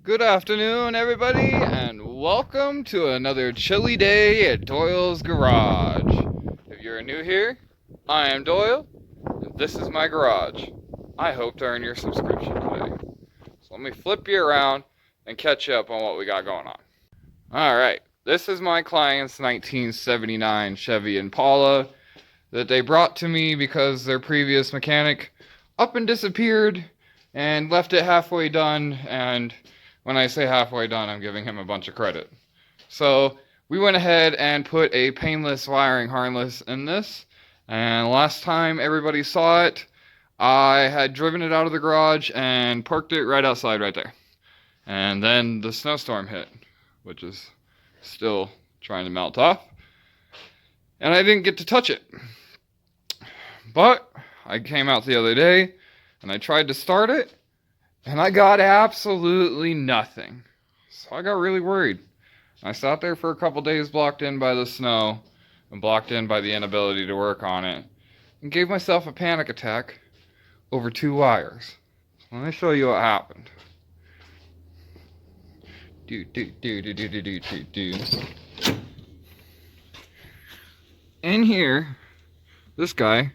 Good afternoon, everybody, and welcome to another chilly day at Doyle's Garage. If you're new here, I am Doyle, and this is my garage. I hope to earn your subscription today. So let me flip you around and catch you up on what we got going on. Alright, this is my client's 1979 Chevy Impala that they brought to me because their previous mechanic up and disappeared and left it halfway done, and when I say halfway done, I'm giving him a bunch of credit. So we went ahead and put a painless wiring harness in this, and last time everybody saw it, I had driven it out of the garage and parked it right outside right there. And then the snowstorm hit, which is still trying to melt off, and I didn't get to touch it. But I came out the other day and I tried to start it and I got absolutely nothing. So I got really worried. I sat there for a couple days blocked in by the snow and blocked in by the inability to work on it, and gave myself a panic attack over 2 wires. So let me show you what happened. In here, this guy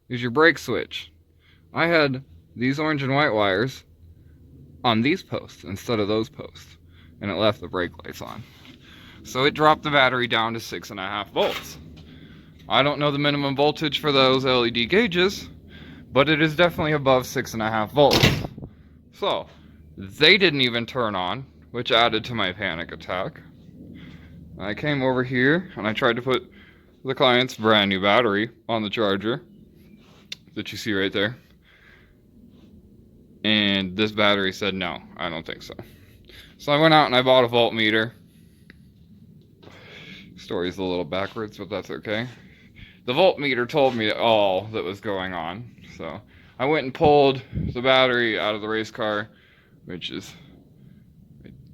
is your brake switch. I had these orange and white wires on these posts instead of those posts, and it left the brake lights on. So it dropped the battery down to 6.5 volts. I don't know the minimum voltage for those LED gauges, but it is definitely above 6.5 volts. So they didn't even turn on, which added to my panic attack. I came over here and I tried to put the client's brand new battery on the charger that you see right there, and this battery said no, I don't think so. So I went out and I bought a voltmeter. Story's a little backwards, but that's okay. The voltmeter told me all that was going on, so I went and pulled the battery out of the race car, which is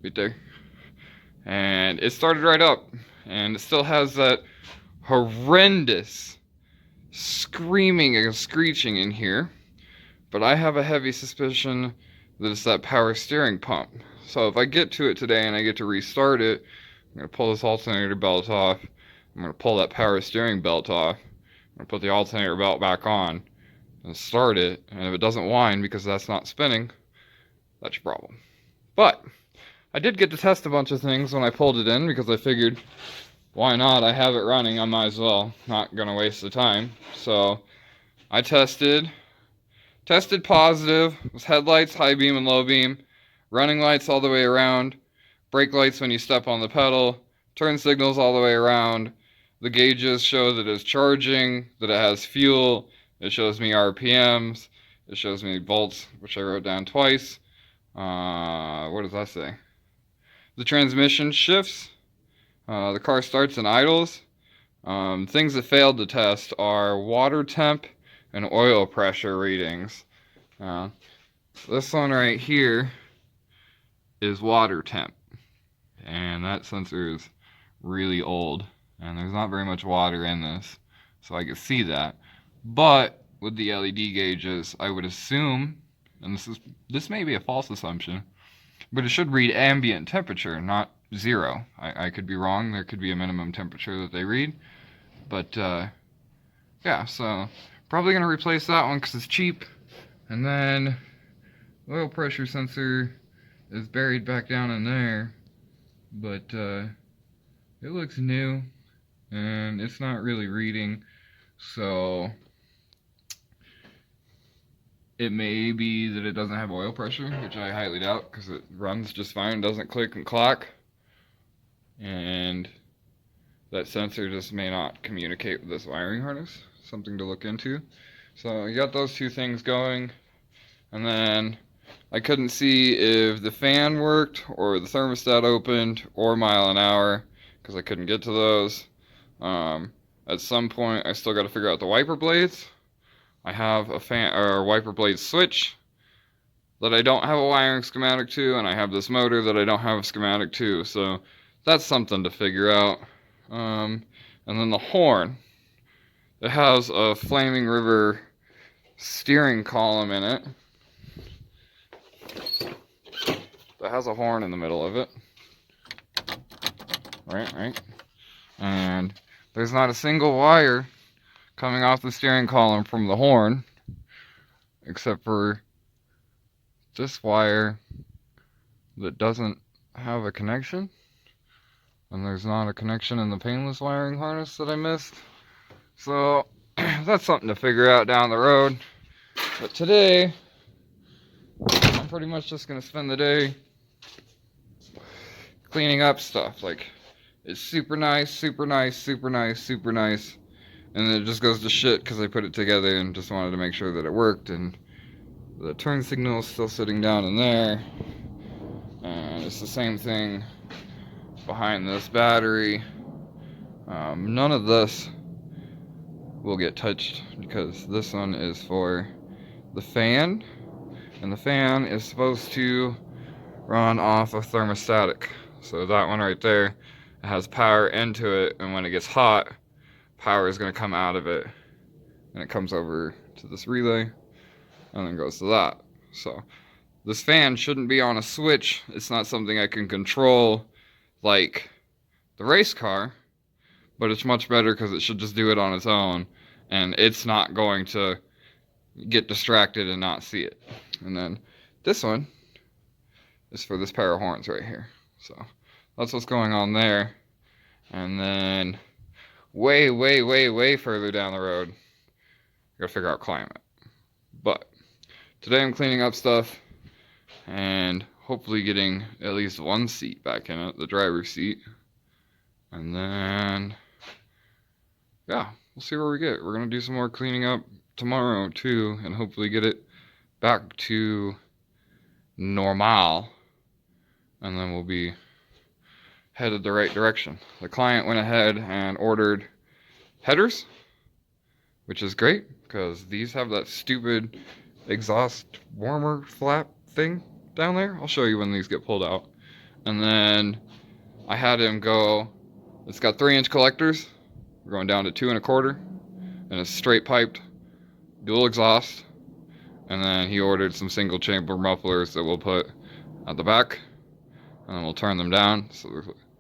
right there, and it started right up, and it still has that horrendous screaming and screeching in here, but I have a heavy suspicion that it's that power steering pump. So if I get to it today and I get to restart it, I'm going to pull this alternator belt off, I'm going to pull that power steering belt off, I'm going to put the alternator belt back on and start it, and if it doesn't whine because that's not spinning, that's your problem. But I did get to test a bunch of things when I pulled it in, because I figured, why not? I have it running, I might as well. Not gonna waste the time. So I tested positive. It was headlights, high beam and low beam, running lights all the way around, brake lights when you step on the pedal, turn signals all the way around. The gauges show that it's charging, that it has fuel, it shows me RPMs, it shows me volts, which I wrote down twice. What does that say? The transmission shifts. The car starts and idles. Things that failed to test are water temp and oil pressure readings. This one right here is water temp, and that sensor is really old, and there's not very much water in this, so I can see that. But with the LED gauges, I would assume, and this may be a false assumption, but it should read ambient temperature, not 0. I could be wrong. There could be a minimum temperature that they read. But, yeah, so probably going to replace that one because it's cheap. And then oil pressure sensor is buried back down in there. But, it looks new. And it's not really reading. So it may be that it doesn't have oil pressure, which I highly doubt because it runs just fine, doesn't click and clack. And that sensor just may not communicate with this wiring harness. Something to look into. So you got those 2 things going, and then I couldn't see if the fan worked or the thermostat opened or mile an hour because I couldn't get to those. At some point I still got to figure out the wiper blades. I have a fan or wiper blade switch that I don't have a wiring schematic to, and I have this motor that I don't have a schematic to, so that's something to figure out. And then the horn. It has a Flaming River steering column in it that has a horn in the middle of it. Right. And there's not a single wire coming off the steering column from the horn, except for this wire that doesn't have a connection. And there's not a connection in the painless wiring harness that I missed. So that's something to figure out down the road. But today, I'm pretty much just gonna spend the day cleaning up stuff. Like, it's super nice, and then it just goes to shit because I put it together and just wanted to make sure that it worked. And the turn signal is still sitting down in there, and it's the same thing behind this battery. None of this will get touched because this one is for the fan, and the fan is supposed to run off of thermostatic. So that one right there, it has power into it, and when it gets hot, power is going to come out of it, and it comes over to this relay and then goes to that. So this fan shouldn't be on a switch. It's not something I can control like the race car, but it's much better because it should just do it on its own, and it's not going to get distracted and not see it. And then this one is for this pair of horns right here. So that's what's going on there. And then way further down the road, I gotta figure out climate. But today I'm cleaning up stuff and hopefully getting at least one seat back in it, the driver's seat. And then, yeah, we'll see where we get. We're gonna do some more cleaning up tomorrow too, and hopefully get it back to normal. And then we'll be headed the right direction. The client went ahead and ordered headers, which is great because these have that stupid exhaust warmer flap thing down there. I'll show you when these get pulled out. And then I had him go, it's got 3-inch collectors. We're going down to 2 1/4, and it's straight piped, dual exhaust. And then he ordered some single chamber mufflers that we'll put at the back, and then we'll turn them down so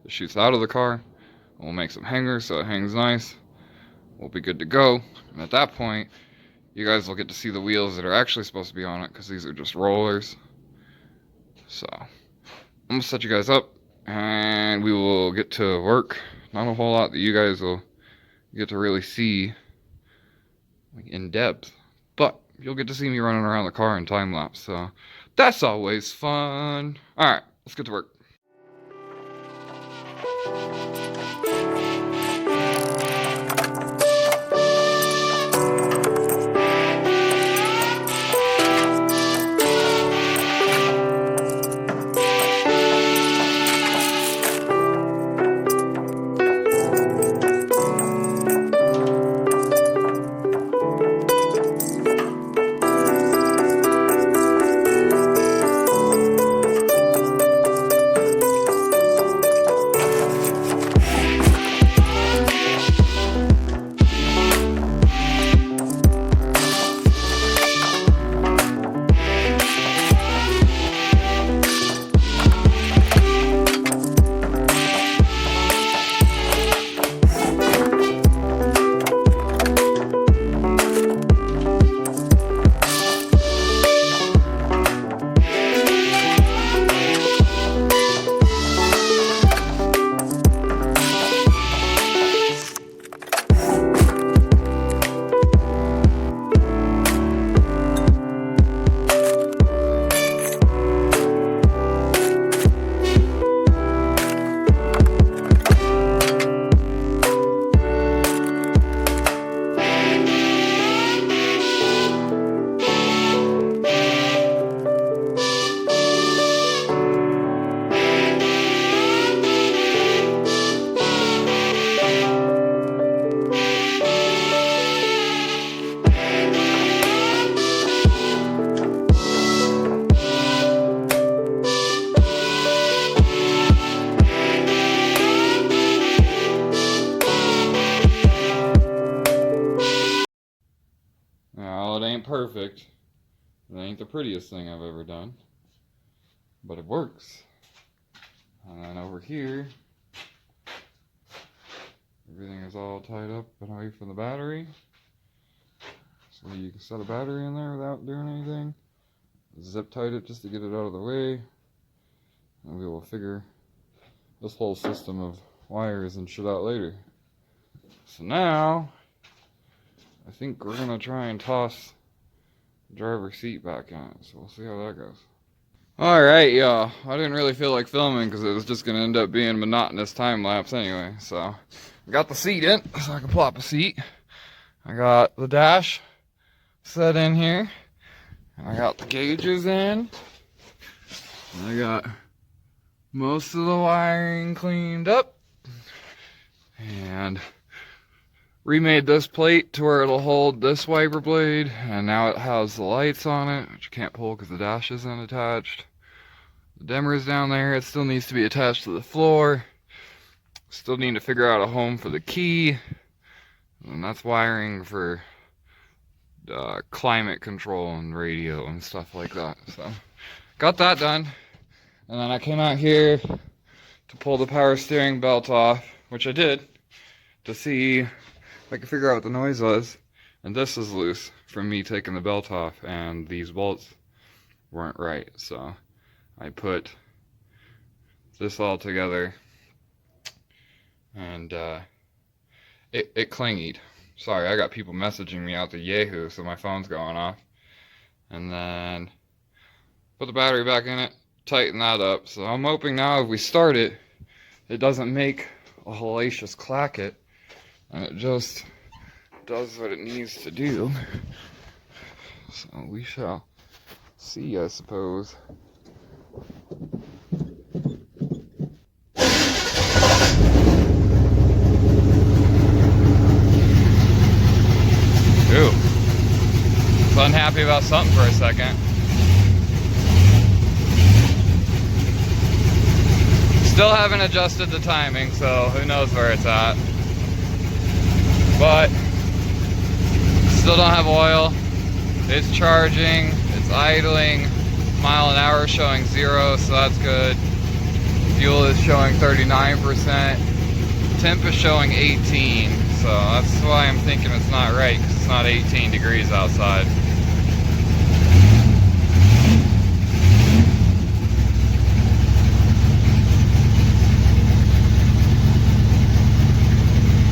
it shoots out of the car. And we'll make some hangers so it hangs nice. We'll be good to go. And at that point, you guys will get to see the wheels that are actually supposed to be on it, because these are just rollers. So I'm gonna set you guys up and we will get to work. Not a whole lot that you guys will get to really see like in depth, but you'll get to see me running around the car in time lapse, so that's always fun. All right, let's get to work. Now, it ain't perfect. It ain't the prettiest thing I've ever done. but it works. And then over here, everything is all tied up and away from the battery. So you can set a battery in there without doing anything. Zip tied it just to get it out of the way. And we will figure this whole system of wires and shit out later. So now, I think we're gonna try and toss the driver's seat back in. So we'll see how that goes. Alright, y'all. I didn't really feel like filming because it was just gonna end up being a monotonous time lapse anyway. So I got the seat in so I can plop a seat. I got the dash set in here. And I got the gauges in. And I got most of the wiring cleaned up. And remade this plate to where it'll hold this wiper blade, and now it has the lights on it, which you can't pull because the dash isn't attached. The dimmer's down there, it still needs to be attached to the floor. Still need to figure out a home for the key, and that's wiring for climate control and radio and stuff like that. So got that done, and then I came out here to pull the power steering belt off, which I did, to see I could figure out what the noise was, and this is loose from me taking the belt off, and these bolts weren't right, so I put this all together, and it clingied. Sorry, I got people messaging me out to Yahoo, so my phone's going off. And then put the battery back in it, tighten that up. So I'm hoping now if we start it, it doesn't make a hellacious clacket, and it just does what it needs to do. So we shall see, I suppose. Ooh. Was unhappy about something for a second. Still haven't adjusted the timing, so who knows where it's at. But still don't have oil. It's charging, it's idling. Mile an hour showing 0, so that's good. Fuel is showing 39%. Temp is showing 18, so that's why I'm thinking it's not right, because it's not 18 degrees outside.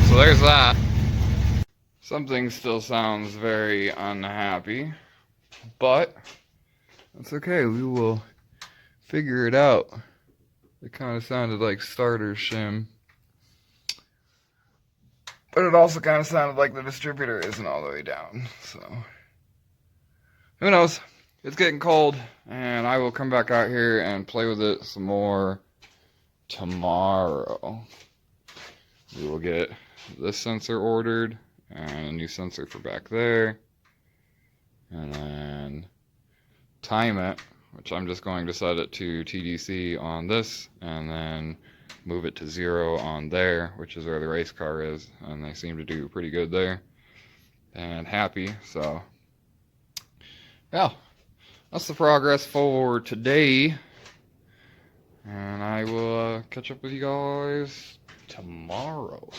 So there's that. Something still sounds very unhappy, but that's okay, we will figure it out. It kind of sounded like starter shim, but it also kind of sounded like the distributor isn't all the way down, so who knows. It's getting cold, and I will come back out here and play with it some more tomorrow. We will get this sensor ordered and a new sensor for back there, and then time it, which I'm just going to set it to TDC on this, and then move it to 0 on there, which is where the race car is, and they seem to do pretty good there, and happy. So yeah, that's the progress for today, and I will catch up with you guys tomorrow.